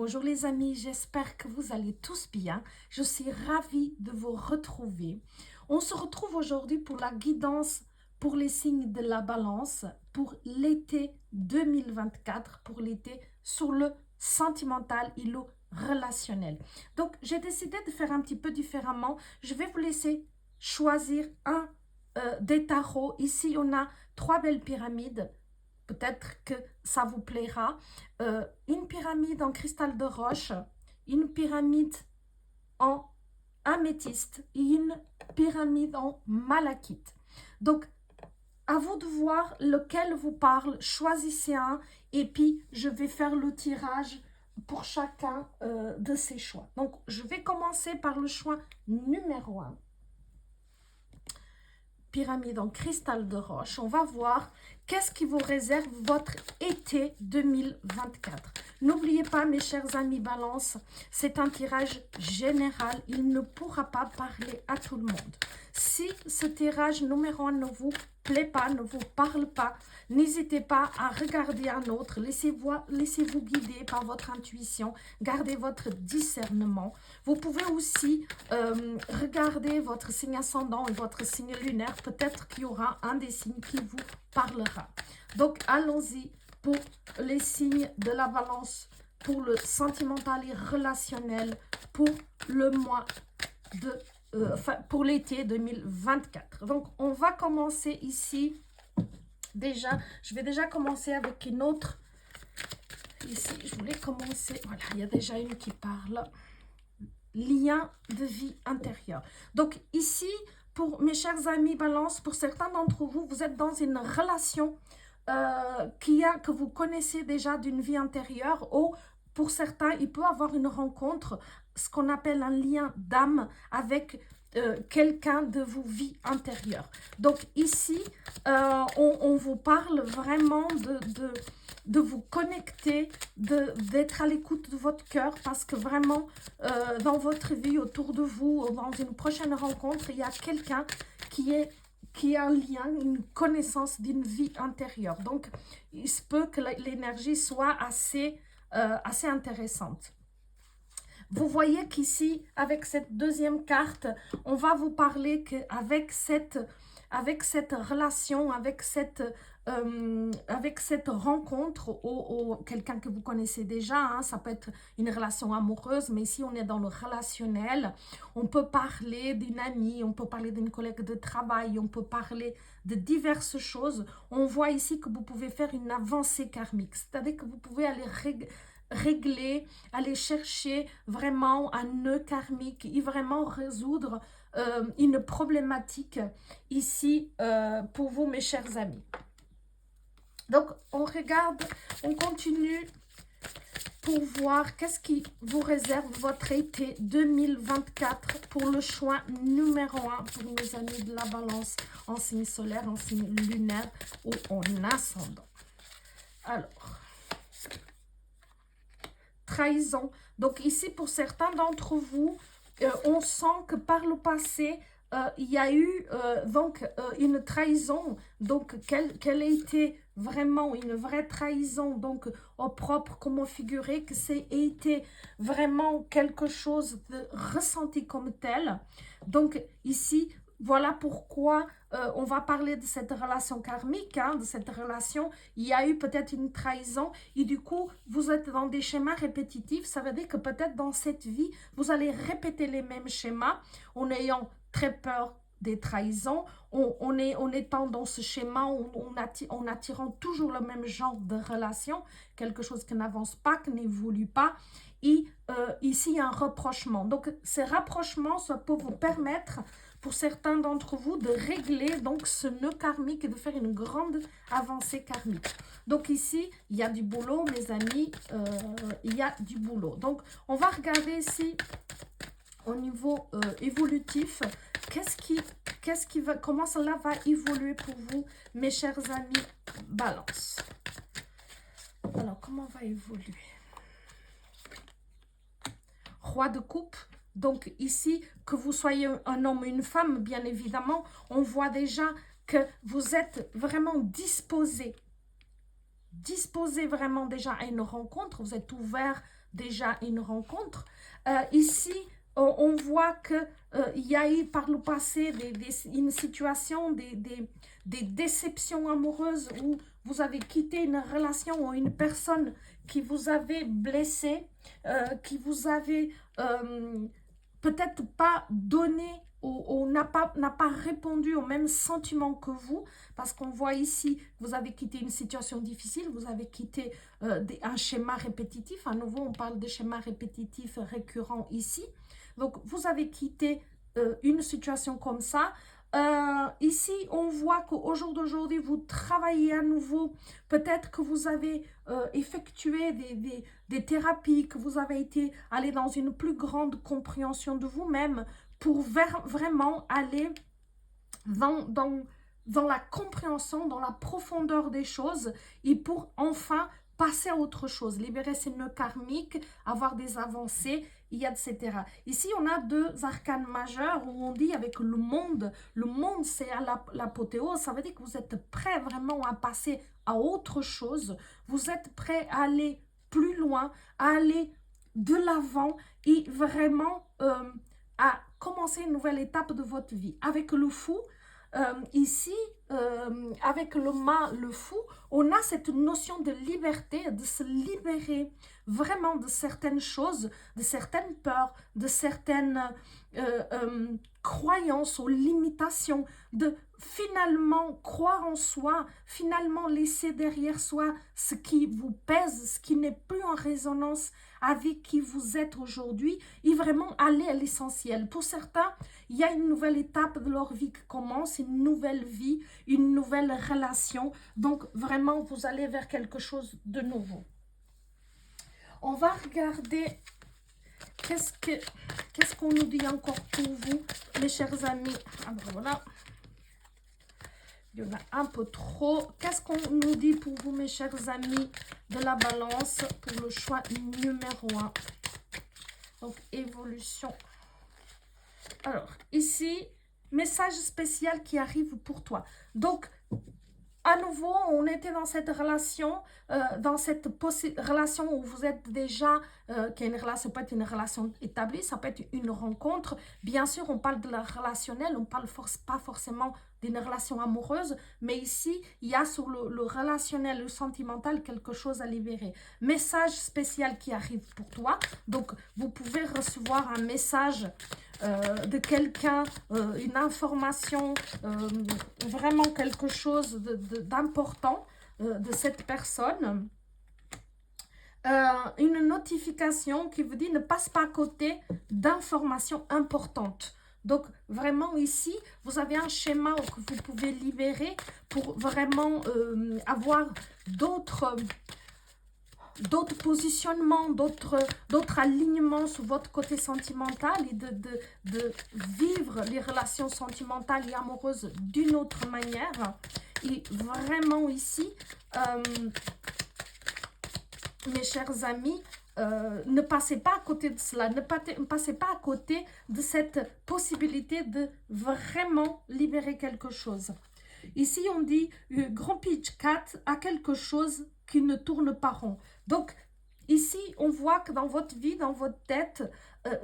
Bonjour les amis, j'espère que vous allez tous bien. Je suis ravie de vous retrouver. On se retrouve aujourd'hui pour la guidance pour les signes de la balance pour l'été 2024, pour l'été sur le sentimental et le relationnel. Donc, j'ai décidé de faire un petit peu différemment. Je vais vous laisser choisir un des tarots. Ici, on a 3 belles pyramides. Peut-être que ça vous plaira. Une pyramide en cristal de roche, une pyramide en améthyste et une pyramide en malachite. Donc, à vous de voir lequel vous parle. Choisissez un et puis je vais faire le tirage pour chacun de ces choix. Donc, je vais commencer par le choix numéro 1. Pyramide en cristal de roche. On va voir qu'est-ce qui vous réserve votre été 2024. N'oubliez pas, mes chers amis Balance, c'est un tirage général. Il ne pourra pas parler à tout le monde. Si ce tirage numéro 1 ne vous plaît pas, ne vous parle pas, n'hésitez pas à regarder un autre. Laissez-vous guider par votre intuition. Gardez votre discernement. Vous pouvez aussi regarder votre signe ascendant et votre signe lunaire. Peut-être qu'il y aura un des signes qui vous parlera. Donc, allons-y pour les signes de la balance, pour le sentimental et relationnel, pour le mois de pour l'été 2024. Donc, on va commencer ici. Déjà, je vais déjà commencer avec une autre. Ici, je voulais commencer. Voilà, il y a déjà une qui parle. Lien de vie intérieure. Donc, ici, pour mes chers amis Balance, pour certains d'entre vous, vous êtes dans une relation que vous connaissez déjà d'une vie antérieure, ou pour certains, il peut avoir une rencontre, ce qu'on appelle un lien d'âme avec quelqu'un de vos vies antérieures. Donc ici, on vous parle vraiment de vous connecter, d'être à l'écoute de votre cœur, parce que vraiment, dans votre vie, autour de vous, dans une prochaine rencontre, il y a quelqu'un qui a un lien, une connaissance d'une vie intérieure. Donc, il se peut que l'énergie soit assez intéressante. Vous voyez qu'ici, avec cette deuxième carte, on va vous parler qu'avec cette relation, avec cette rencontre, ou quelqu'un que vous connaissez déjà, hein, ça peut être une relation amoureuse, mais ici on est dans le relationnel, on peut parler d'une amie, on peut parler d'une collègue de travail, on peut parler de diverses choses. On voit ici que vous pouvez faire une avancée karmique, c'est-à-dire que vous pouvez aller régler, aller chercher vraiment un nœud karmique et vraiment résoudre une problématique ici pour vous, mes chers amis. Donc, on regarde, on continue pour voir qu'est-ce qui vous réserve votre été 2024 pour le choix numéro 1 pour nos amis de la balance en signe solaire, en signe lunaire ou en ascendant. Alors, trahison. Donc ici, pour certains d'entre vous, on sent que par le passé, il y a eu une trahison, donc qu'elle a été vraiment une vraie trahison, donc au propre comme au figuré, que c'est été vraiment quelque chose de ressenti comme tel. Donc ici, voilà pourquoi on va parler de cette relation karmique, hein, de cette relation. Il y a eu peut-être une trahison et du coup, vous êtes dans des schémas répétitifs. Ça veut dire que peut-être dans cette vie, vous allez répéter les mêmes schémas en ayant très peur des trahisons, en étant dans ce schéma, en attirant toujours le même genre de relation, quelque chose qui n'avance pas, qui n'évolue pas. Et ici, il y a un rapprochement. Donc, ces rapprochements, ça peut vous permettre, pour certains d'entre vous, de régler donc ce nœud karmique et de faire une grande avancée karmique. Donc ici, il y a du boulot, mes amis, il y a du boulot. Donc, on va regarder ici, au niveau évolutif, comment cela va évoluer pour vous, mes chers amis Balance. Alors, comment va évoluer? Roi de coupe. Donc ici, que vous soyez un homme ou une femme, bien évidemment, on voit déjà que vous êtes vraiment disposé vraiment déjà à une rencontre, vous êtes ouvert déjà une rencontre. Ici, on voit qu'il y a eu par le passé une situation, des déceptions amoureuses où vous avez quitté une relation ou une personne qui vous avait blessé, qui vous avait peut-être pas donné ou n'a pas répondu aux mêmes sentiments que vous, parce qu'on voit ici que vous avez quitté une situation difficile, vous avez quitté un schéma répétitif. À nouveau, on parle de schéma répétitif récurrent ici. Donc, vous avez quitté une situation comme ça. Ici, on voit qu'au jour d'aujourd'hui, vous travaillez à nouveau. Peut-être que vous avez effectué des thérapies, que vous avez été allé dans une plus grande compréhension de vous-même pour vraiment aller dans la compréhension, dans la profondeur des choses et pour enfin passer à autre chose, libérer ses nœuds karmiques, avoir des avancées, etc. Ici, on a deux arcanes majeurs où on dit avec le monde c'est à l'apothéose, ça veut dire que vous êtes prêt vraiment à passer à autre chose, vous êtes prêt à aller plus loin, à aller de l'avant et vraiment à commencer une nouvelle étape de votre vie. Avec le fou, ici, avec le fou, on a cette notion de liberté, de se libérer vraiment de certaines choses, de certaines peurs, de certaines croyances ou limitations, de finalement croire en soi, finalement laisser derrière soi ce qui vous pèse, ce qui n'est plus en résonance avec qui vous êtes aujourd'hui, et vraiment aller à l'essentiel. Pour certains, il y a une nouvelle étape de leur vie qui commence, une nouvelle vie, une nouvelle relation. Donc, vraiment, vous allez vers quelque chose de nouveau. On va regarder qu'est-ce qu'on nous dit encore pour vous, mes chers amis. Alors, voilà. Il y en a un peu trop. Qu'est-ce qu'on nous dit pour vous, mes chers amis de la balance pour le choix numéro 1? Donc, évolution. Alors, ici, message spécial qui arrive pour toi. Donc, à nouveau, on était dans cette relation, relation où vous êtes déjà, qui est une relation, ça peut être une relation établie, ça peut être une rencontre. Bien sûr, on parle de la relationnelle, on ne parle pas forcément d'une relation amoureuse, mais ici, il y a sur le relationnel, le sentimental, quelque chose à libérer. Message spécial qui arrive pour toi. Donc, vous pouvez recevoir un message de quelqu'un, une information, vraiment quelque chose d'important de cette personne. Une notification qui vous dit ne passe pas à côté d'informations importantes. Donc, vraiment ici, vous avez un schéma que vous pouvez libérer pour vraiment avoir d'autres positionnements, d'autres alignements sur votre côté sentimental et de vivre les relations sentimentales et amoureuses d'une autre manière. Et vraiment ici, mes chers amis, ne passez pas à côté de cela, ne passez pas à côté de cette possibilité de vraiment libérer quelque chose. Ici, on dit Grand Pitch 4 a quelque chose qui ne tourne pas rond. Donc, ici, on voit que dans votre vie, dans votre tête,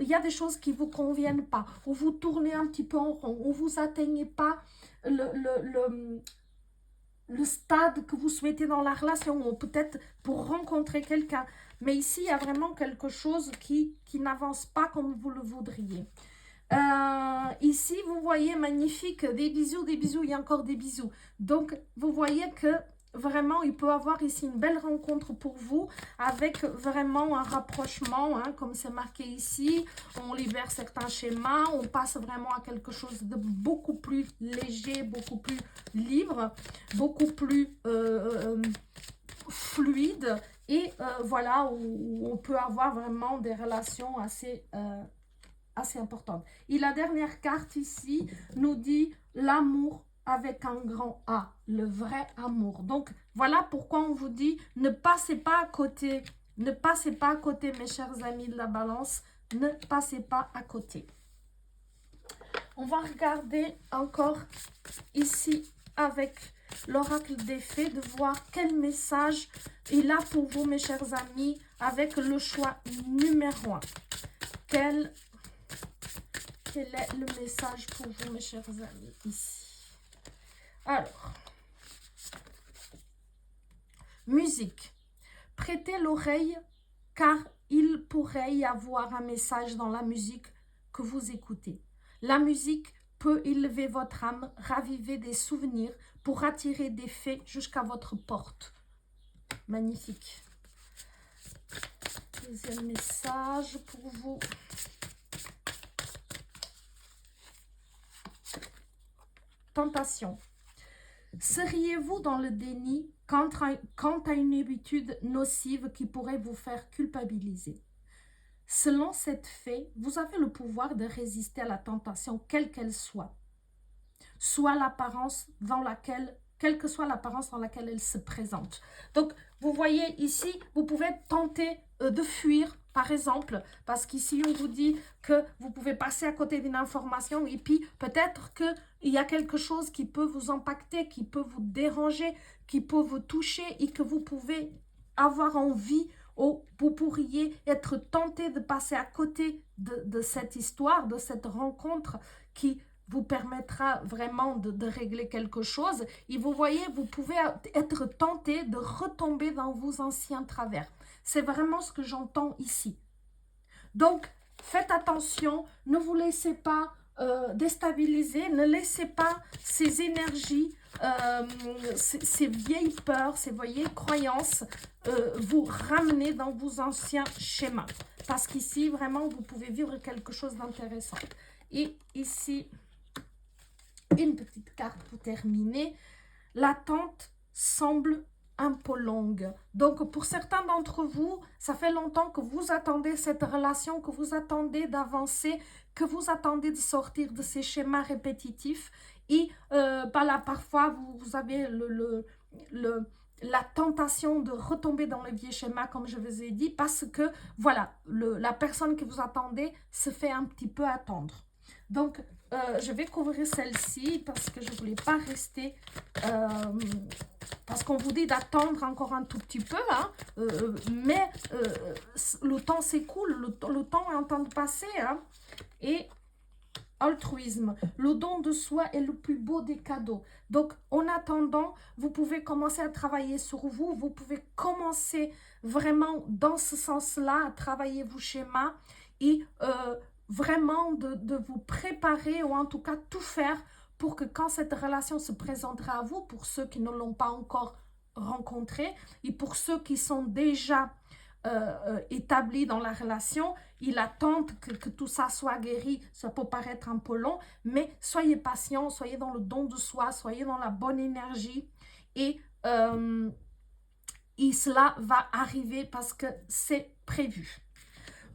il y a des choses qui ne vous conviennent pas, où vous tournez un petit peu en rond, où vous n'atteignez pas le stade que vous souhaitez dans la relation, ou peut-être pour rencontrer quelqu'un. Mais ici, il y a vraiment quelque chose qui n'avance pas comme vous le voudriez. Ici, vous voyez, magnifique, des bisous, il y a encore des bisous. Donc, vous voyez que vraiment, il peut y avoir ici une belle rencontre pour vous avec vraiment un rapprochement, hein, comme c'est marqué ici. On libère certains schémas, on passe vraiment à quelque chose de beaucoup plus léger, beaucoup plus libre, beaucoup plus fluide. Et voilà, où on peut avoir vraiment des relations assez importante. Et la dernière carte ici nous dit l'amour avec un grand A, le vrai amour. Donc, voilà pourquoi on vous dit ne passez pas à côté. Ne passez pas à côté, mes chers amis de la balance. Ne passez pas à côté. On va regarder encore ici avec l'oracle des fées, de voir quel message il a pour vous, mes chers amis, avec le choix numéro 1. Quel est le message pour vous, mes chers amis, ici? Alors, musique. Prêtez l'oreille, car il pourrait y avoir un message dans la musique que vous écoutez. La musique peut élever votre âme, raviver des souvenirs pour attirer des faits jusqu'à votre porte. Magnifique. Deuxième message pour vous. Tentation. Seriez-vous dans le déni quant à une habitude nocive qui pourrait vous faire culpabiliser? Selon cette fée, vous avez le pouvoir de résister à la tentation, quelle qu'elle soit l'apparence dans laquelle, quelle que soit l'apparence dans laquelle elle se présente. Donc, vous voyez ici, vous pouvez tenter de fuir, par exemple, parce qu'ici, on vous dit que vous pouvez passer à côté d'une information et puis peut-être qu'il y a quelque chose qui peut vous impacter, qui peut vous déranger, qui peut vous toucher et que vous pouvez avoir envie ou vous pourriez être tenté de passer à côté de cette histoire, de cette rencontre qui vous permettra vraiment de régler quelque chose. Et vous voyez, vous pouvez être tenté de retomber dans vos anciens travers. C'est vraiment ce que j'entends ici. Donc, faites attention, ne vous laissez pas déstabiliser, ne laissez pas ces énergies, ces vieilles peurs, ces vieilles croyances vous ramener dans vos anciens schémas. Parce qu'ici, vraiment, vous pouvez vivre quelque chose d'intéressant. Et ici, une petite carte pour terminer. L'attente semble un peu longue. Donc, pour certains d'entre vous, ça fait longtemps que vous attendez cette relation, que vous attendez d'avancer, que vous attendez de sortir de ces schémas répétitifs. Et là, parfois, vous avez la tentation de retomber dans le vieux schéma, comme je vous ai dit, parce que, voilà, la personne que vous attendez se fait un petit peu attendre. Donc, je vais couvrir celle-ci parce que je ne voulais pas rester... parce qu'on vous dit d'attendre encore un tout petit peu, hein, mais le temps s'écoule, le temps est en train de passer. Hein, et altruisme, le don de soi est le plus beau des cadeaux. Donc, en attendant, vous pouvez commencer à travailler sur vous, vous pouvez commencer vraiment dans ce sens-là à travailler vos schémas et vraiment de vous préparer ou en tout cas tout faire pour que quand cette relation se présentera à vous, pour ceux qui ne l'ont pas encore rencontrée et pour ceux qui sont déjà établis dans la relation, ils attendent que tout ça soit guéri. Ça peut paraître un peu long, mais soyez patient, soyez dans le don de soi, soyez dans la bonne énergie et cela va arriver parce que c'est prévu.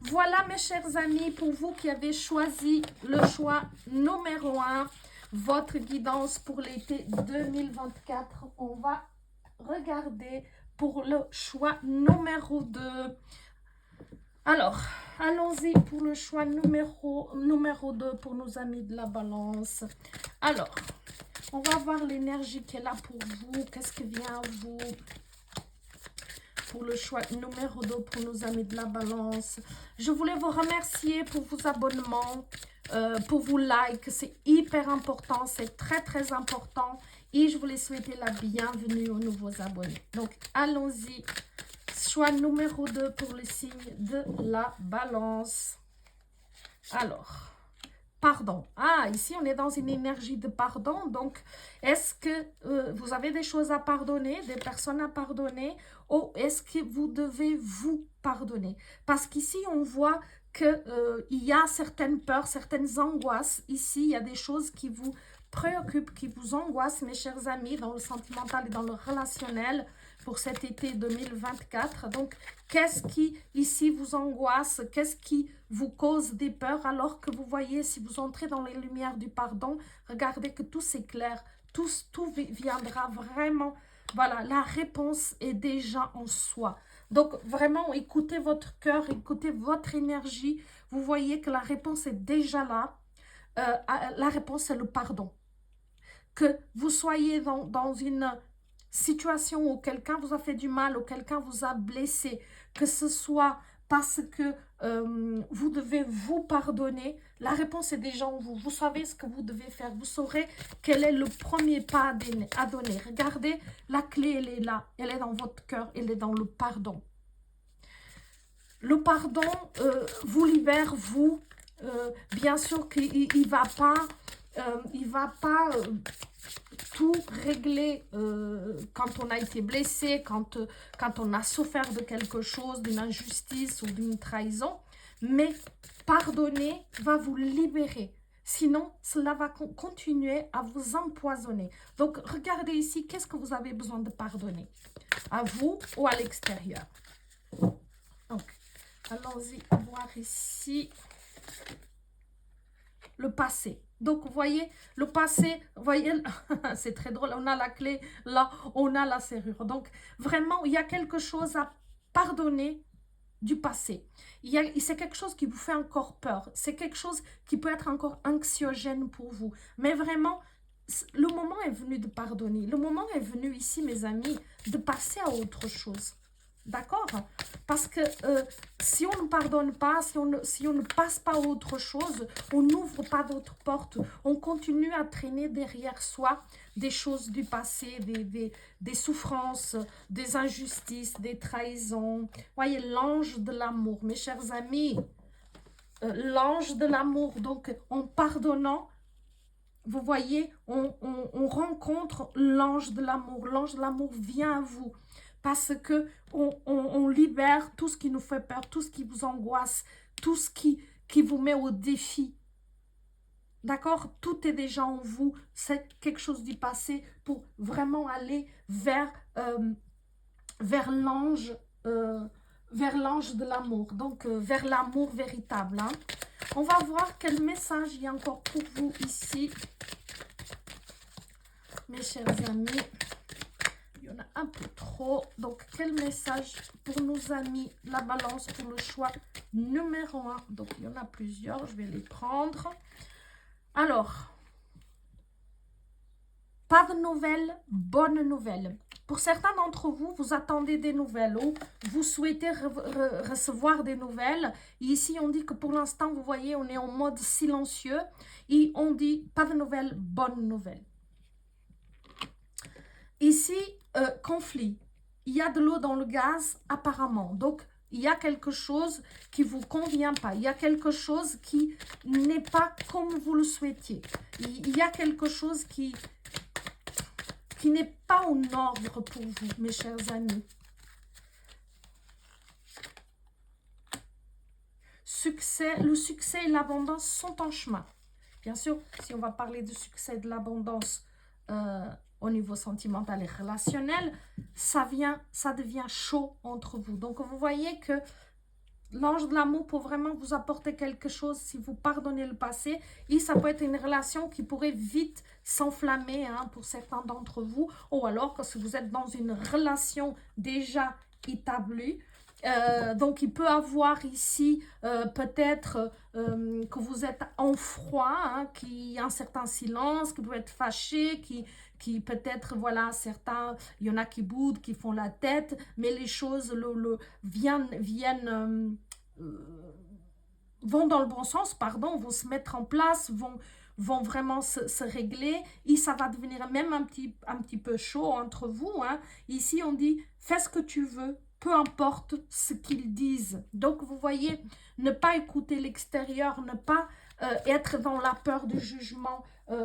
Voilà mes chers amis, pour vous qui avez choisi le choix numéro 1, votre guidance pour l'été 2024. On va regarder pour le choix numéro 2. Alors, allons-y pour le choix numéro 2 pour nos amis de la balance. Alors, on va voir l'énergie qui est là pour vous. Qu'est-ce qui vient à vous pour le choix numéro 2 pour nos amis de la balance. Je voulais vous remercier pour vos abonnements, pour vos likes. C'est hyper important, c'est très très important. Et je voulais souhaiter la bienvenue aux nouveaux abonnés. Donc, allons-y. Choix numéro 2 pour le signe de la balance. Alors, pardon. Ah, ici, on est dans une énergie de pardon. Donc, est-ce que vous avez des choses à pardonner, des personnes à pardonner, ou est-ce que vous devez vous pardonner? Parce qu'ici, on voit qu'il y a certaines peurs, certaines angoisses. Ici, il y a des choses qui vous préoccupent, qui vous angoissent, mes chers amis, dans le sentimental et dans le relationnel pour cet été 2024. Donc, qu'est-ce qui, ici, vous angoisse? Qu'est-ce qui vous cause des peurs? Alors que vous voyez, si vous entrez dans les lumières du pardon, regardez que tout s'éclaire, tout viendra vraiment. Voilà, la réponse est déjà en soi. Donc, vraiment, écoutez votre cœur, écoutez votre énergie. Vous voyez que la réponse est déjà là. La réponse, c'est le pardon. que vous soyez dans une situation où quelqu'un vous a fait du mal, où quelqu'un vous a blessé, que ce soit parce que vous devez vous pardonner, la réponse est déjà en vous. Vous savez ce que vous devez faire. Vous saurez quel est le premier pas à donner. Regardez, la clé, elle est là. Elle est dans votre cœur. Elle est dans le pardon. Le pardon vous libère, vous. Bien sûr qu'il ne va pas... tout régler quand on a été blessé, quand on a souffert de quelque chose, d'une injustice ou d'une trahison. Mais pardonner va vous libérer. Sinon, cela va continuer à vous empoisonner. Donc, regardez ici, qu'est-ce que vous avez besoin de pardonner? À vous ou à l'extérieur? Donc, allons-y voir ici le passé. Donc, vous voyez, le passé, vous voyez, c'est très drôle, on a la clé, là, on a la serrure. Donc, vraiment, il y a quelque chose à pardonner du passé. C'est quelque chose qui vous fait encore peur. C'est quelque chose qui peut être encore anxiogène pour vous. Mais vraiment, le moment est venu de pardonner. Le moment est venu ici, mes amis, de passer à autre chose. D'accord? Parce que si on ne pardonne pas, si on ne passe pas à autre chose, on n'ouvre pas d'autres portes. On continue à traîner derrière soi des choses du passé, des souffrances, des injustices, des trahisons. Voyez, l'ange de l'amour, mes chers amis, l'ange de l'amour. Donc, en pardonnant, vous voyez, on rencontre l'ange de l'amour. L'ange de l'amour vient à vous. Parce que on libère tout ce qui nous fait peur, tout ce qui vous angoisse, tout ce qui vous met au défi. D'accord? Tout est déjà en vous. C'est quelque chose du passé pour vraiment aller vers l'ange de l'amour. Donc, vers l'amour véritable. Hein. On va voir quel message il y a encore pour vous ici. Mes chers amis. Il y en a un peu trop. Donc, quel message pour nos amis? La balance pour le choix numéro 1. Donc, il y en a plusieurs. Je vais les prendre. Alors, pas de nouvelles, bonne nouvelle. Pour certains d'entre vous, vous attendez des nouvelles ou vous souhaitez recevoir des nouvelles. Et ici, on dit que pour l'instant, vous voyez, on est en mode silencieux. Et on dit pas de nouvelles, bonne nouvelle. Ici, conflit. Il y a de l'eau dans le gaz, apparemment. Donc, il y a quelque chose qui ne vous convient pas. Il y a quelque chose qui n'est pas comme vous le souhaitiez. Il y a quelque chose qui n'est pas en ordre pour vous, mes chers amis. Le succès et l'abondance sont en chemin. Bien sûr, si on va parler du succès et de l'abondance au niveau sentimental et relationnel, ça devient chaud entre vous. Donc, vous voyez que l'ange de l'amour peut vraiment vous apporter quelque chose si vous pardonnez le passé. Et ça peut être une relation qui pourrait vite s'enflammer hein, pour certains d'entre vous. Ou alors que si vous êtes dans une relation déjà établie, donc il peut avoir ici peut-être que vous êtes en froid, hein, qu'il y a un certain silence, qui peut être fâché, qui peut-être, voilà, certains, il y en a qui boudent, qui font la tête, mais les choses viennent vont dans le bon sens, pardon, vont se mettre en place, vont vraiment se régler, et ça va devenir même un petit peu chaud entre vous. Hein. Ici, on dit, fais ce que tu veux, peu importe ce qu'ils disent. Donc, vous voyez, ne pas écouter l'extérieur, ne pas être dans la peur du jugement,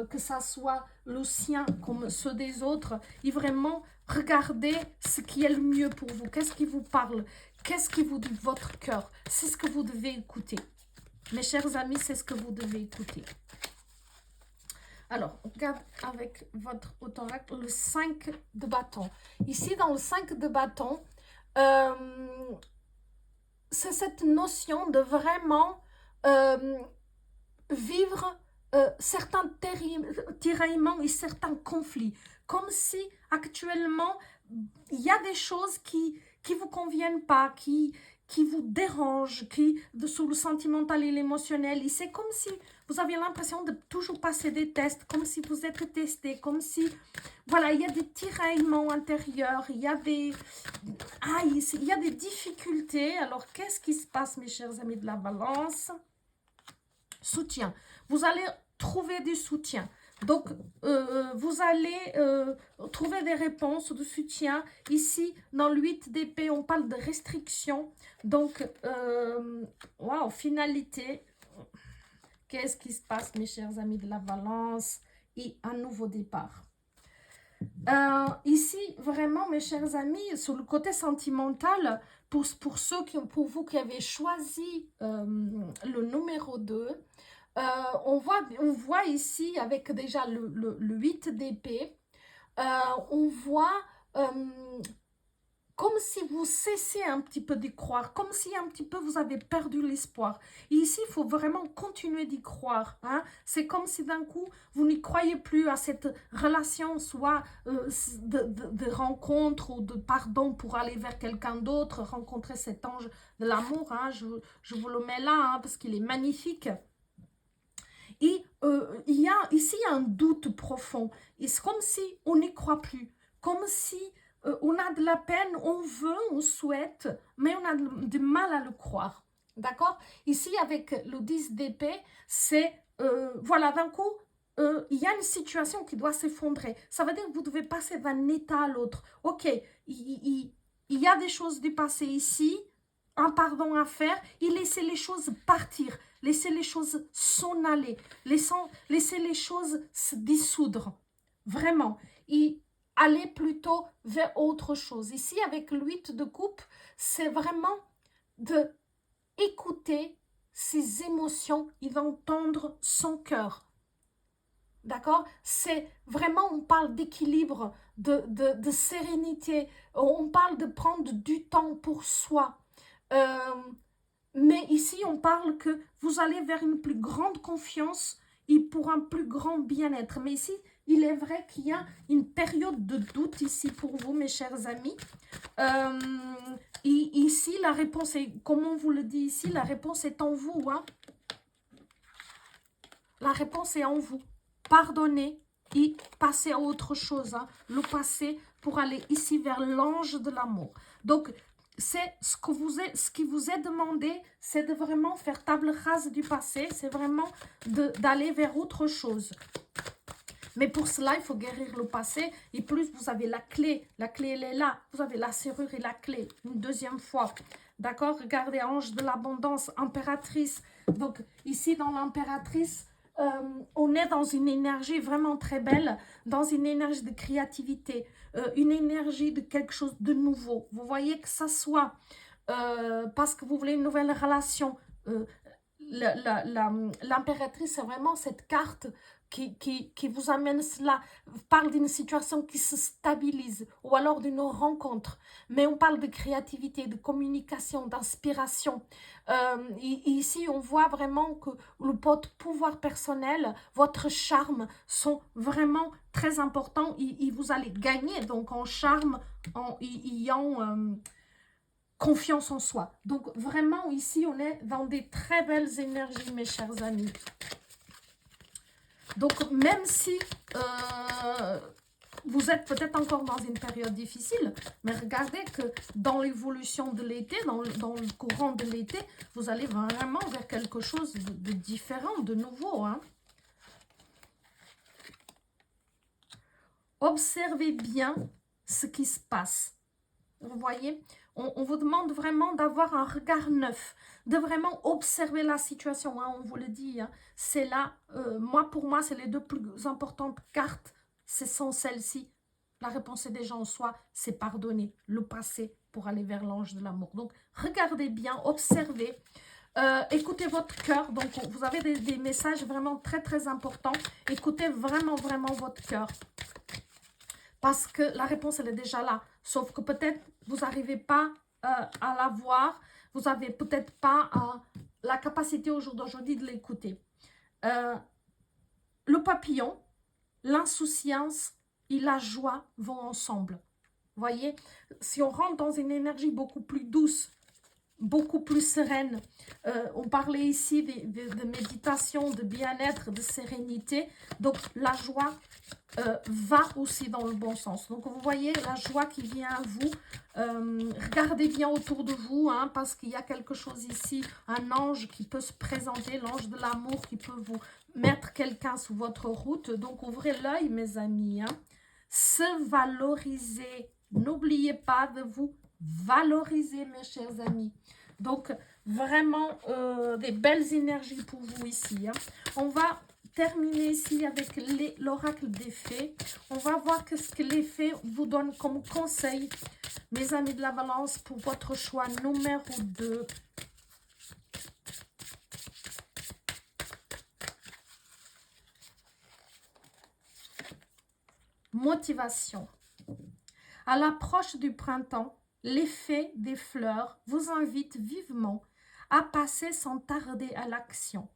que ça soit le sien comme ceux des autres, et vraiment regarder ce qui est le mieux pour vous. Qu'est-ce qui vous parle? Qu'est-ce qui vous dit votre cœur? C'est ce que vous devez écouter. Mes chers amis, c'est ce que vous devez écouter. Alors, on regarde avec votre autoracle le 5 de bâton. Ici, dans le 5 de bâton, c'est cette notion de vraiment vivre certains tiraillements et certains conflits. Comme si actuellement, il y a des choses qui vous conviennent pas, qui qui vous dérange, qui sur le sentimental et l'émotionnel. Et c'est comme si vous avez l'impression de toujours passer des tests, comme si vous êtes testé, comme si, voilà, il y a des tiraillements intérieurs, il y a des, il y a des difficultés. Alors, qu'est-ce qui se passe, mes chers amis de la balance? Soutien. Vous allez trouver du soutien. Donc, vous allez trouver des réponses de soutien. Ici, dans le 8 d'épée, on parle de restriction. Donc, waouh, finalité. Qu'est-ce qui se passe, mes chers amis de la balance? Et un nouveau départ. Ici, vraiment, mes chers amis, sur le côté sentimental, pour ceux pour vous qui avez choisi le numéro 2, on voit ici, avec déjà le 8 d'épée, on voit comme si vous cessez un petit peu d'y croire, comme si un petit peu vous avez perdu l'espoir. Et ici, il faut vraiment continuer d'y croire. Hein? C'est comme si d'un coup, vous n'y croyez plus à cette relation, soit de rencontre ou de pardon pour aller vers quelqu'un d'autre, rencontrer cet ange de l'amour. Hein? Je vous le mets là, hein, parce qu'il est magnifique. Et ici, il y a un doute profond. Et c'est comme si on n'y croit plus, comme si on a de la peine, on veut, on souhaite, mais on a du mal à le croire. D'accord? Ici, avec le 10 d'épée, c'est, voilà, d'un coup, il y a une situation qui doit s'effondrer. Ça veut dire que vous devez passer d'un état à l'autre. Ok, il y a des choses du passé ici, un pardon à faire, et laissez les choses partir, laissez les choses s'en aller, laissez les choses se dissoudre. Vraiment. Et aller plutôt vers autre chose. Ici, avec le 8 de coupe, c'est vraiment de écouter ses émotions et d'entendre son cœur. D'accord? C'est vraiment, on parle d'équilibre, de sérénité, on parle de prendre du temps pour soi. Mais ici, on parle que vous allez vers une plus grande confiance et pour un plus grand bien-être. Mais ici, il est vrai qu'il y a une période de doute ici pour vous, mes chers amis. Et ici, la réponse est, comme on vous le dit ici, la réponse est en vous. Hein? La réponse est en vous. Pardonnez et passez à autre chose. Hein? Le passé pour aller ici vers l'ange de l'amour. Donc, c'est ce qui vous est demandé, c'est de vraiment faire table rase du passé, c'est vraiment d'aller vers autre chose. Mais pour cela, il faut guérir le passé. Et plus vous avez la clé elle est là. Vous avez la serrure et la clé, une deuxième fois. D'accord? Regardez, ange de l'abondance, impératrice. Donc, ici, dans l'impératrice, on est dans une énergie vraiment très belle, dans une énergie de créativité, une énergie de quelque chose de nouveau. Vous voyez que ça soit parce que vous voulez une nouvelle relation. L'impératrice, c'est vraiment cette carte qui vous amène cela, parle d'une situation qui se stabilise ou alors d'une rencontre, mais on parle de créativité, de communication, d'inspiration. Ici, on voit vraiment que votre pouvoir personnel, votre charme sont vraiment très importants et vous allez gagner donc en charme, en ayant confiance en soi. Donc vraiment ici, on est dans des très belles énergies, mes chers amis. Donc, même si vous êtes peut-être encore dans une période difficile, mais regardez que dans l'évolution de l'été, dans le courant de l'été, vous allez vraiment vers quelque chose de différent, de nouveau. Hein. Observez bien ce qui se passe. Vous voyez, on vous demande vraiment d'avoir un regard neuf, de vraiment observer la situation, hein, on vous le dit. Hein. C'est là, pour moi, c'est les deux plus importantes cartes, ce sont celles-ci. La réponse est déjà en soi, c'est pardonner le passé pour aller vers l'ange de l'amour. Donc, regardez bien, observez, écoutez votre cœur. Donc, vous avez des messages vraiment très, très importants. Écoutez vraiment, vraiment votre cœur. Parce que la réponse, elle est déjà là. Sauf que peut-être vous n'arrivez pas à la voir. Vous n'avez peut-être pas la capacité au jour d'aujourd'hui de l'écouter. Le papillon, l'insouciance et la joie vont ensemble. Vous voyez, si on rentre dans une énergie beaucoup plus douce, beaucoup plus sereine. On parlait ici de méditation, de bien-être, de sérénité. Donc, la joie va aussi dans le bon sens. Donc, vous voyez la joie qui vient à vous. Regardez bien autour de vous, hein, parce qu'il y a quelque chose ici, un ange qui peut se présenter, l'ange de l'amour qui peut vous mettre quelqu'un sur votre route. Donc, ouvrez l'œil, mes amis. Hein. Se valoriser. N'oubliez pas de vous valoriser, mes chers amis. Donc, vraiment, des belles énergies pour vous ici. Hein. On va terminer ici avec l'oracle des fées. On va voir ce que les fées vous donnent comme conseil, mes amis de la balance, pour votre choix numéro 2. Motivation. À l'approche du printemps, les fées des fleurs vous invitent vivement à passer sans tarder à l'action.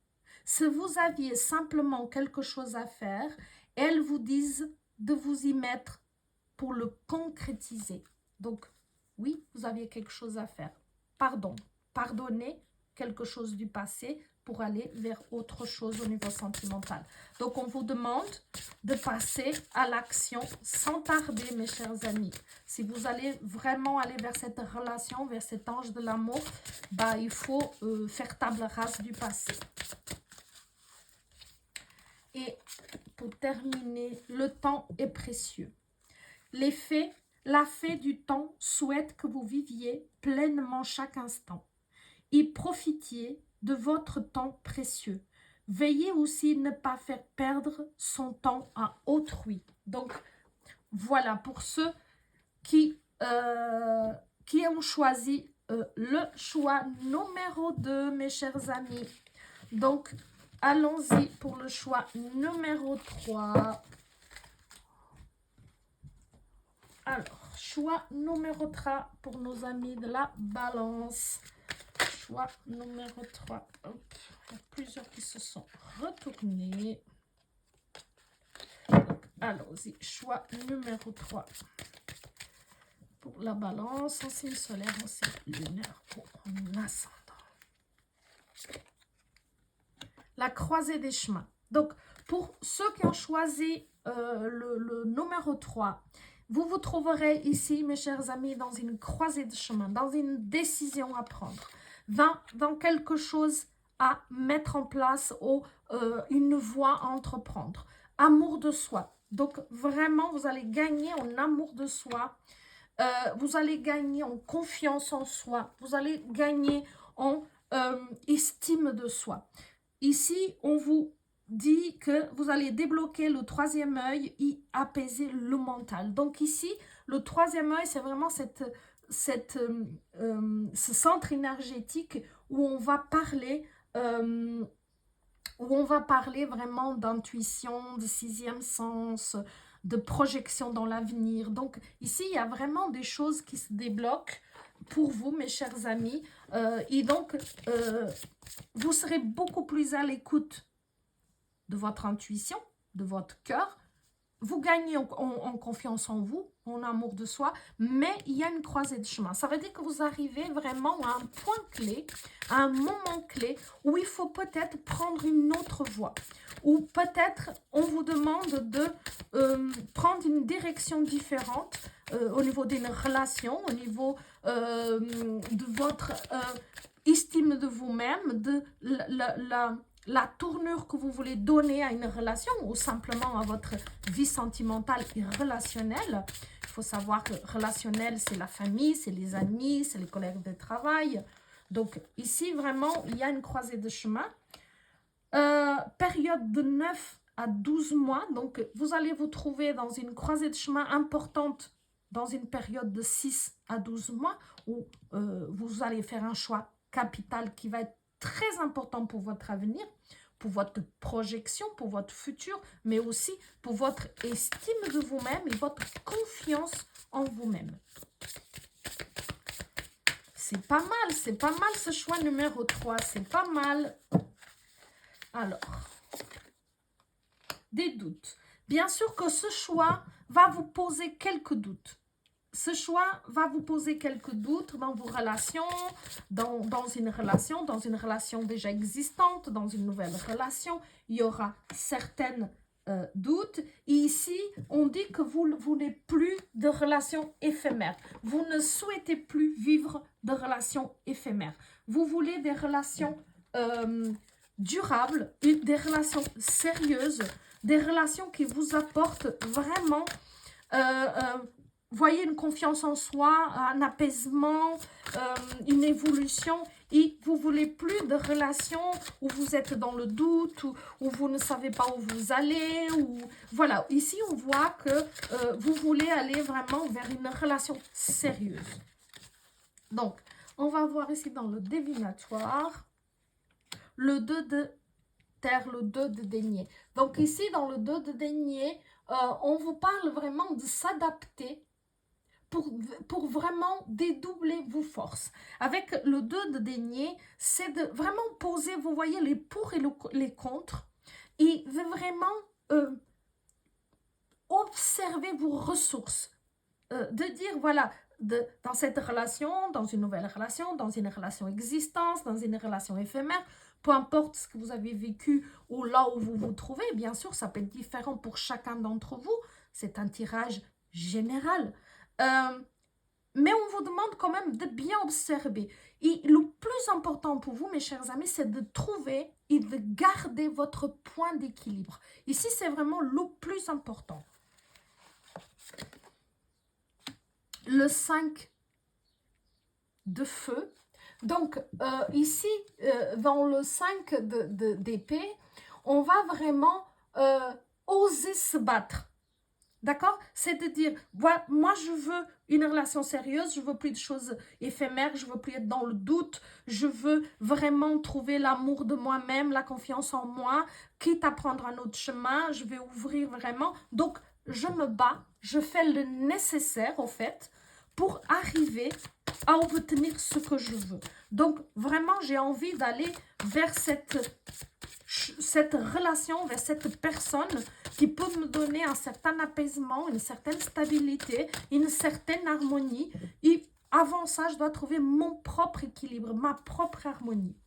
Si vous aviez simplement quelque chose à faire, elles vous disent de vous y mettre pour le concrétiser. Donc, oui, vous aviez quelque chose à faire. Pardonnez quelque chose du passé pour aller vers autre chose au niveau sentimental. Donc, on vous demande de passer à l'action sans tarder, mes chers amis. Si vous allez vraiment aller vers cette relation, vers cet ange de l'amour, bah, il faut faire table rase du passé. Et pour terminer, le temps est précieux. Les fées, la fée du temps souhaite que vous viviez pleinement chaque instant. Y profitiez de votre temps précieux. Veillez aussi ne pas faire perdre son temps à autrui. Donc, voilà, pour ceux qui ont choisi le choix numéro 2, mes chers amis. Donc, allons-y pour le choix numéro 3. Alors, choix numéro 3 pour nos amis de la balance. Choix numéro 3. Hop, il y a plusieurs qui se sont retournés. Allons-y, choix numéro 3. Pour la balance, en signe solaire, en signe lunaire, pour mon ascendant. La croisée des chemins. Donc, pour ceux qui ont choisi le numéro 3, vous vous trouverez ici, mes chers amis, dans une croisée de chemin, dans une décision à prendre, dans quelque chose à mettre en place ou une voie à entreprendre. Amour de soi. Donc, vraiment, vous allez gagner en amour de soi. Vous allez gagner en confiance en soi. Vous allez gagner en estime de soi. Ici, on vous dit que vous allez débloquer le troisième œil et apaiser le mental. Donc ici, le troisième œil, c'est vraiment ce centre énergétique où on va parler vraiment d'intuition, de sixième sens, de projection dans l'avenir. Donc ici, il y a vraiment des choses qui se débloquent pour vous, mes chers amis. Et donc, vous serez beaucoup plus à l'écoute de votre intuition, de votre cœur. Vous gagnez en confiance en vous, en amour de soi, mais il y a une croisée de chemin. Ça veut dire que vous arrivez vraiment à un point clé, à un moment clé, où il faut peut-être prendre une autre voie. Ou peut-être on vous demande de prendre une direction différente au niveau d'une relation, au niveau de votre estime de vous-même, de la tournure que vous voulez donner à une relation ou simplement à votre vie sentimentale et relationnelle. Il faut savoir que relationnel, c'est la famille, c'est les amis, c'est les collègues de travail. Donc ici, vraiment, il y a une croisée de chemin. Période de 9 à 12 mois. Donc, vous allez vous trouver dans une croisée de chemin importante dans une période de 6 à 12 mois où vous allez faire un choix capital qui va être très important pour votre avenir, pour votre projection, pour votre futur, mais aussi pour votre estime de vous-même et votre confiance en vous-même. C'est pas mal ce choix numéro 3, c'est pas mal. Alors, des doutes. Bien sûr que ce choix va vous poser quelques doutes. ce choix va vous poser quelques doutes dans vos relations, dans une relation déjà existante, dans une nouvelle relation. Il y aura certaines doutes. Et ici, on dit que vous ne voulez plus de relations éphémères. Vous ne souhaitez plus vivre de relations éphémères. Vous voulez des relations durables, des relations sérieuses, des relations qui vous apportent vraiment, voyez, une confiance en soi, un apaisement, une évolution. Et vous ne voulez plus de relations où vous êtes dans le doute, où vous ne savez pas où vous allez. Voilà, ici on voit que vous voulez aller vraiment vers une relation sérieuse. Donc, on va voir ici dans le divinatoire, le 2 de terre, le 2 de denier. Donc ici, dans le 2 de denier, on vous parle vraiment de s'adapter pour vraiment dédoubler vos forces. Avec le 2 de denier, c'est de vraiment poser, vous voyez, les pour et les contre, et de vraiment observer vos ressources. De dire, voilà, dans cette relation, dans une nouvelle relation, dans une relation existante, dans une relation éphémère, peu importe ce que vous avez vécu ou là où vous vous trouvez, bien sûr, ça peut être différent pour chacun d'entre vous. C'est un tirage général. Mais on vous demande quand même de bien observer. Et le plus important pour vous, mes chers amis, c'est de trouver et de garder votre point d'équilibre. Ici, c'est vraiment le plus important. Le 5 de feu. Donc, ici, dans le 5 d'épée, on va vraiment oser se battre. D'accord? C'est-à-dire, voilà, moi, je veux une relation sérieuse, je veux plus de choses éphémères, je veux plus être dans le doute, je veux vraiment trouver l'amour de moi-même, la confiance en moi, quitte à prendre un autre chemin, je vais ouvrir vraiment. Donc, je me bats, je fais le nécessaire, en fait, pour arriver à obtenir ce que je veux. Donc, vraiment, j'ai envie d'aller vers cette relation, vers cette personne qui peut me donner un certain apaisement, une certaine stabilité, une certaine harmonie. Et avant ça, je dois trouver mon propre équilibre, ma propre harmonie.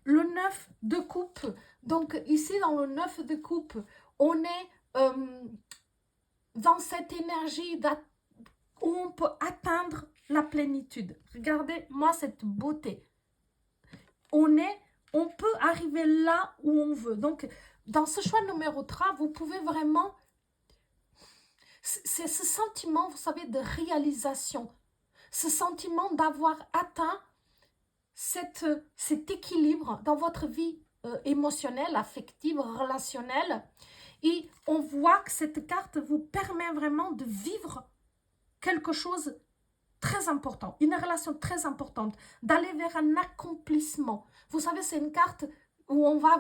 Le 9 de coupe. Donc, ici, dans le 9 de coupe, on est dans cette énergie où on peut atteindre la plénitude. Regardez-moi cette beauté. On peut arriver là où on veut. Donc, dans ce choix numéro 3, vous pouvez vraiment... C'est ce sentiment, vous savez, de réalisation. Ce sentiment d'avoir atteint cet équilibre dans votre vie émotionnelle, affective, relationnelle. Et on voit que cette carte vous permet vraiment de vivre quelque chose très important, une relation très importante, d'aller vers un accomplissement. Vous savez, c'est une carte où on va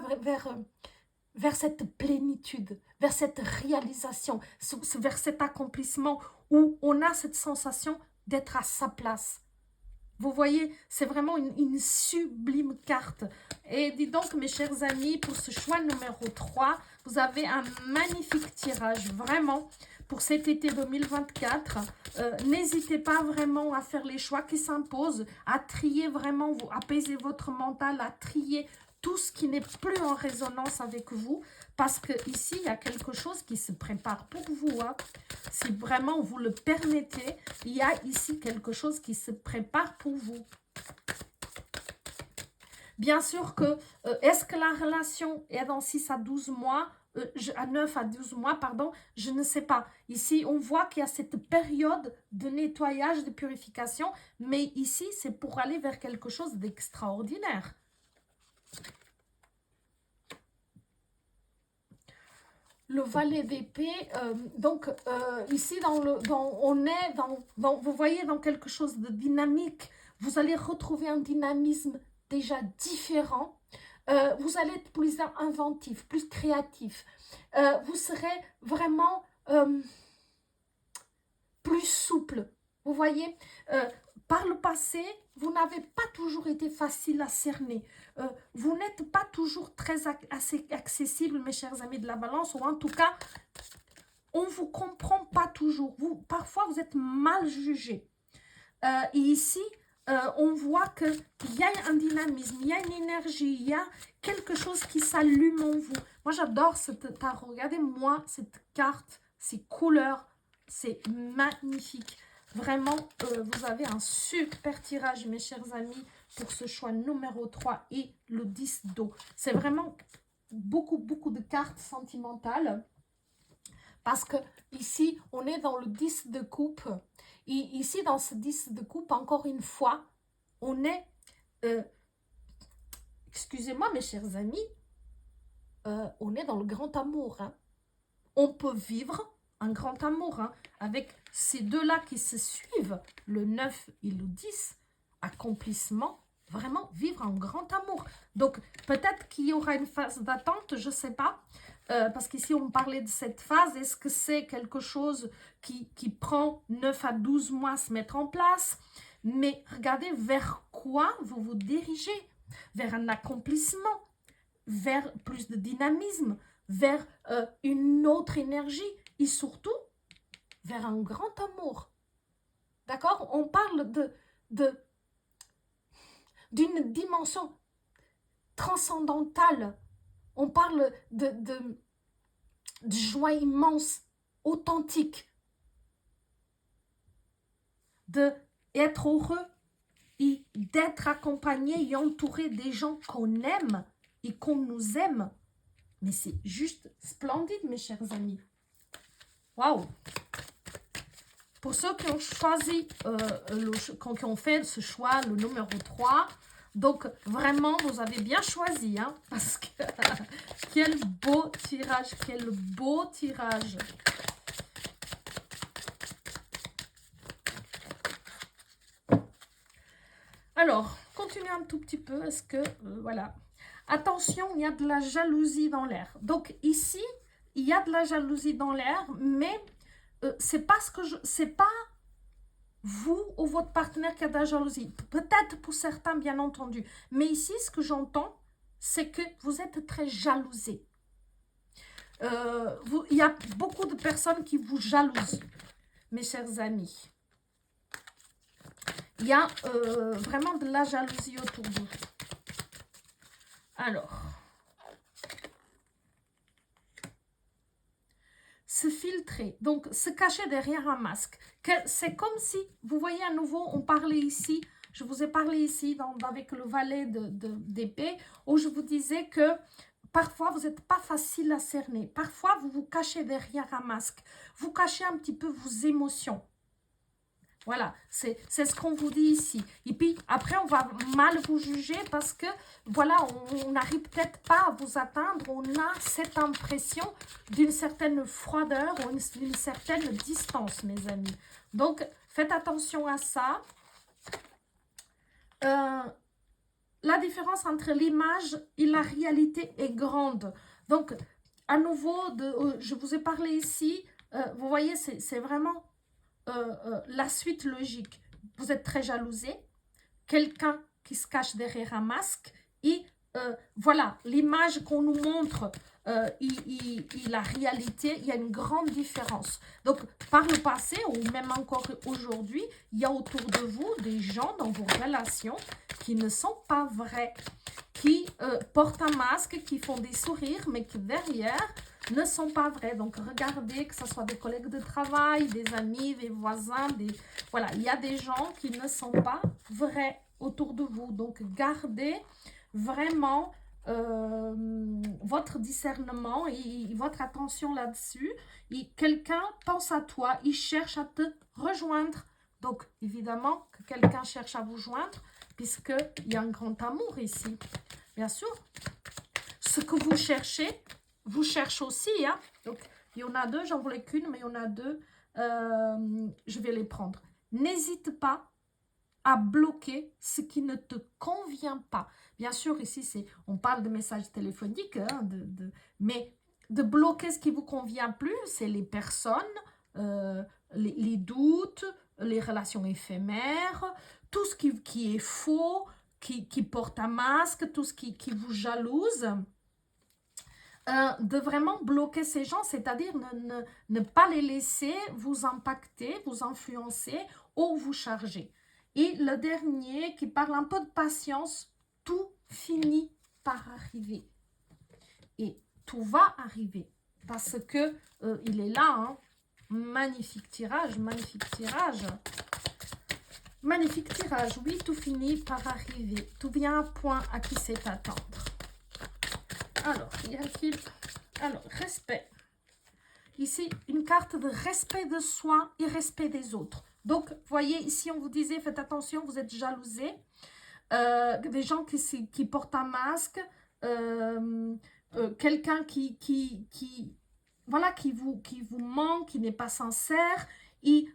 vers cette plénitude, vers cette réalisation, vers cet accomplissement où on a cette sensation d'être à sa place. Vous voyez, c'est vraiment une sublime carte. Et dis donc, mes chers amis, pour ce choix numéro 3, vous avez un magnifique tirage, vraiment, pour cet été 2024. N'hésitez pas vraiment à faire les choix qui s'imposent, à trier vraiment, apaiser votre mental, à trier tout ce qui n'est plus en résonance avec vous, parce que ici il y a quelque chose qui se prépare pour vous, hein. Si vraiment vous le permettez, il y a ici quelque chose qui se prépare pour vous. Bien sûr que, est-ce que la relation est dans 6 à 12 mois, à 9 à 12 mois, pardon, je ne sais pas. Ici, on voit qu'il y a cette période de nettoyage, de purification, mais ici, c'est pour aller vers quelque chose d'extraordinaire. Le valet d'épée, donc ici, on est vous voyez, dans quelque chose de dynamique. Vous allez retrouver un dynamisme déjà différent. Vous allez être plus inventif, plus créatif. Vous serez vraiment plus souple. Vous voyez, par le passé, vous n'avez pas toujours été facile à cerner. Vous n'êtes pas toujours assez accessible, mes chers amis de la balance, ou en tout cas, on ne vous comprend pas toujours. Parfois, vous êtes mal jugé. Et ici, on voit qu'il y a un dynamisme, il y a une énergie, il y a quelque chose qui s'allume en vous. Moi, j'adore cette tarot. Regardez-moi cette carte, ces couleurs, c'est magnifique. Vraiment, vous avez un super tirage, mes chers amis, pour ce choix numéro 3 et le 10 d'eau. C'est vraiment beaucoup de cartes sentimentales. Parce que ici, on est dans le 10 de coupe. Et ici, dans ce 10 de coupe, encore une fois, on est... excusez-moi, mes chers amis, on est dans le grand amour. Hein. On peut vivre un grand amour. Hein, avec ces deux-là qui se suivent, le 9 et le 10, accomplissement, vraiment vivre un grand amour. Donc, peut-être qu'il y aura une phase d'attente, je ne sais pas. Parce qu'ici, on parlait de cette phase. Est-ce que c'est quelque chose qui prend 9 à 12 mois à se mettre en place? Mais regardez vers quoi vous vous dirigez. Vers un accomplissement, vers plus de dynamisme, vers une autre énergie et surtout vers un grand amour. D'accord? On parle d'une dimension transcendantale. On parle de joie immense, authentique, d'être heureux et d'être accompagné et entouré des gens qu'on aime et qu'on nous aime. Mais c'est juste splendide, mes chers amis. Waouh! Pour ceux qui ont choisi, qui ont fait ce choix, le numéro 3, donc vraiment, vous avez bien choisi, hein, parce que quel beau tirage, quel beau tirage. Alors, continuez un tout petit peu, est-ce que, voilà. Attention, il y a de la jalousie dans l'air. Donc ici, il y a de la jalousie dans l'air, mais c'est pas vous ou votre partenaire qui a de la jalousie. Peut-être pour certains, bien entendu. Mais ici, ce que j'entends, c'est que vous êtes très jalousés. Il y a beaucoup de personnes qui vous jalousent, mes chers amis. Il y a vraiment de la jalousie autour de vous. Alors, se filtrer, donc se cacher derrière un masque. C'est comme si, vous voyez à nouveau, on parlait ici, je vous ai parlé ici avec le valet d'épée, où je vous disais que parfois vous n'êtes pas facile à cerner. Parfois vous vous cachez derrière un masque. Vous cachez un petit peu vos émotions. Voilà, c'est ce qu'on vous dit ici. Et puis, après, on va mal vous juger parce que, voilà, on n'arrive peut-être pas à vous atteindre. On a cette impression d'une certaine froideur ou d'une certaine distance, mes amis. Donc, faites attention à ça. La différence entre l'image et la réalité est grande. Donc, à nouveau, je vous ai parlé ici, vous voyez, c'est vraiment... la suite logique, vous êtes très jalousé, quelqu'un qui se cache derrière un masque et voilà, l'image qu'on nous montre et la réalité, il y a une grande différence. Donc, par le passé ou même encore aujourd'hui, il y a autour de vous des gens dans vos relations qui ne sont pas vrais, qui portent un masque, qui font des sourires, mais qui derrière ne sont pas vrais. Donc, regardez que ce soit des collègues de travail, des amis, des voisins, voilà, il y a des gens qui ne sont pas vrais autour de vous. Donc, gardez vraiment votre discernement et votre attention là-dessus. Et quelqu'un pense à toi, il cherche à te rejoindre. Donc, évidemment, que quelqu'un cherche à vous joindre, puisqu'il y a un grand amour ici. Bien sûr, ce que vous cherchez, vous cherchez aussi. Hein? Donc, il y en a deux, j'en voulais qu'une, mais il y en a deux. Je vais les prendre. N'hésite pas à bloquer ce qui ne te convient pas. Bien sûr, ici, on parle de messages téléphoniques, hein, mais de bloquer ce qui ne vous convient plus, c'est les personnes, les doutes, les relations éphémères, tout ce qui est faux, qui porte un masque, tout ce qui vous jalouse. de vraiment bloquer ces gens, c'est-à-dire ne pas les laisser vous impacter, vous influencer ou vous charger. Et le dernier qui parle un peu de patience, tout finit par arriver. Et tout va arriver parce que il est là, hein. Magnifique tirage, magnifique tirage. Magnifique tirage, oui, tout finit par arriver. Tout vient à point à qui sait attendre. Alors, y a-t-il... Alors, respect. Ici, une carte de respect de soi et respect des autres. Donc, voyez, ici, on vous disait, faites attention, vous êtes jalousés. Des gens qui portent un masque. Quelqu'un voilà, qui vous ment, qui n'est pas sincère. Et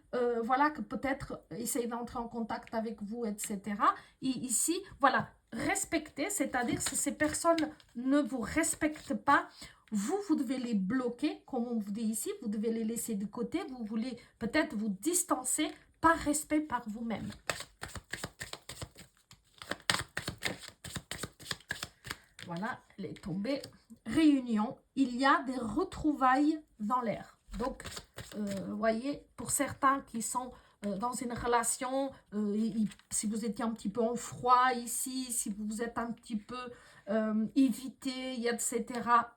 voilà, que peut-être essaye d'entrer en contact avec vous, etc. Et ici, voilà, respecter, c'est-à-dire si ces personnes ne vous respectent pas, vous devez les bloquer, comme on vous dit ici, vous devez les laisser de côté, vous voulez peut-être vous distancer par respect par vous-même. Voilà, elle est tombée. Réunion, il y a des retrouvailles dans l'air. Donc, vous voyez, pour certains qui sont dans une relation, si vous étiez un petit peu en froid ici, si vous êtes un petit peu évité, etc.,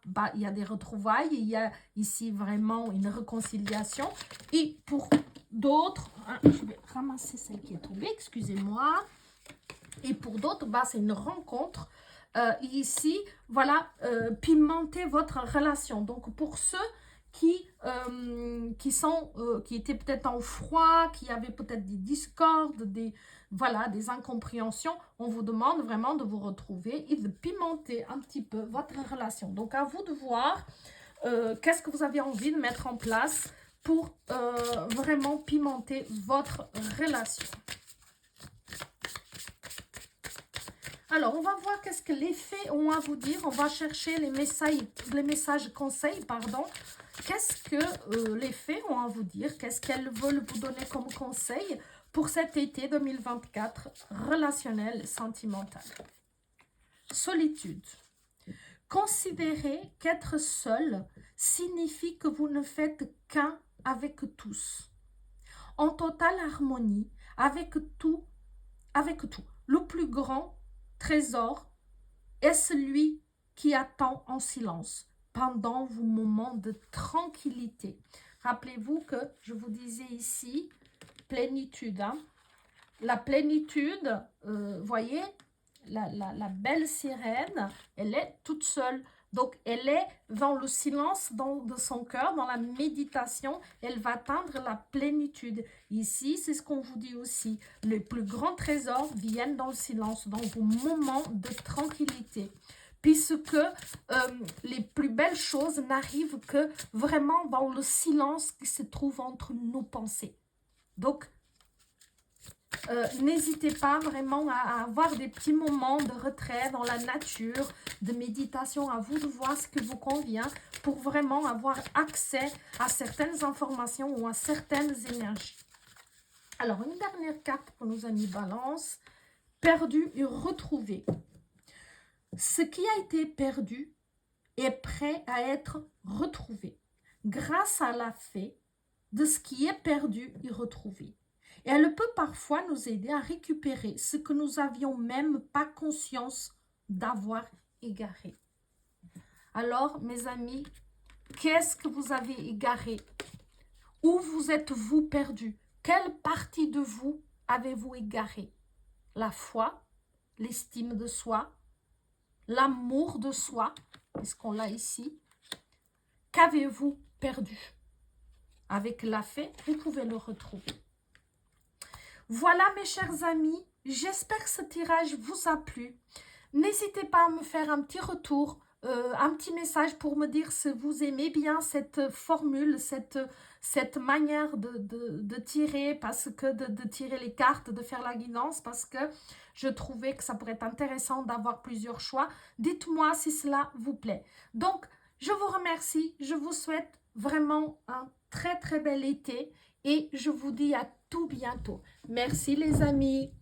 bah, il y a des retrouvailles, il y a ici vraiment une réconciliation. Et pour d'autres, hein, je vais ramasser celle qui est tombée, excusez-moi. Et pour d'autres, bah, c'est une rencontre. Ici, voilà, pimenter votre relation. Donc, pour ceux qui étaient peut-être en froid, qui avaient peut-être des discordes, voilà, des incompréhensions, on vous demande vraiment de vous retrouver et de pimenter un petit peu votre relation. Donc, à vous de voir qu'est-ce que vous avez envie de mettre en place pour vraiment pimenter votre relation. Alors, on va voir qu'est-ce que les faits ont à vous dire. On va chercher les messages conseils, pardon. Qu'est-ce que les faits ont à vous dire? Qu'est-ce qu'elles veulent vous donner comme conseil pour cet été 2024 relationnel, sentimental? Solitude. Considérez qu'être seul signifie que vous ne faites qu'un avec tous. En totale harmonie avec tout. Le plus grand trésor est celui qui attend en silence pendant vos moments de tranquillité. Rappelez-vous que je vous disais ici, plénitude. Hein? La plénitude, voyez, la belle sirène, elle est toute seule. Donc, elle est dans le silence de son cœur, dans la méditation, elle va atteindre la plénitude. Ici, c'est ce qu'on vous dit aussi. Les plus grands trésors viennent dans le silence, dans vos moments de tranquillité. Puisque les plus belles choses n'arrivent que vraiment dans le silence qui se trouve entre nos pensées. Donc, n'hésitez pas vraiment à avoir des petits moments de retrait dans la nature, de méditation. À vous de voir ce qui vous convient pour vraiment avoir accès à certaines informations ou à certaines énergies. Alors, une dernière carte pour nos amis Balance. Perdu et retrouvé. Ce qui a été perdu est prêt à être retrouvé grâce à la fée de ce qui est perdu et retrouvé. Et elle peut parfois nous aider à récupérer ce que nous n'avions même pas conscience d'avoir égaré. Alors, mes amis, qu'est-ce que vous avez égaré? Où vous êtes-vous perdu? Quelle partie de vous avez-vous égaré? La foi, l'estime de soi, l'amour de soi, puisqu'on l'a ici. Qu'avez-vous perdu? Avec la fée, vous pouvez le retrouver. Voilà mes chers amis, j'espère que ce tirage vous a plu. N'hésitez pas à me faire un petit retour, un petit message pour me dire si vous aimez bien cette formule, cette manière de tirer, parce que de tirer les cartes, de faire la guidance, parce que je trouvais que ça pourrait être intéressant d'avoir plusieurs choix. Dites-moi si cela vous plaît. Donc, je vous remercie, je vous souhaite vraiment un très très bel été et je vous dis à tout bientôt. Merci les amis.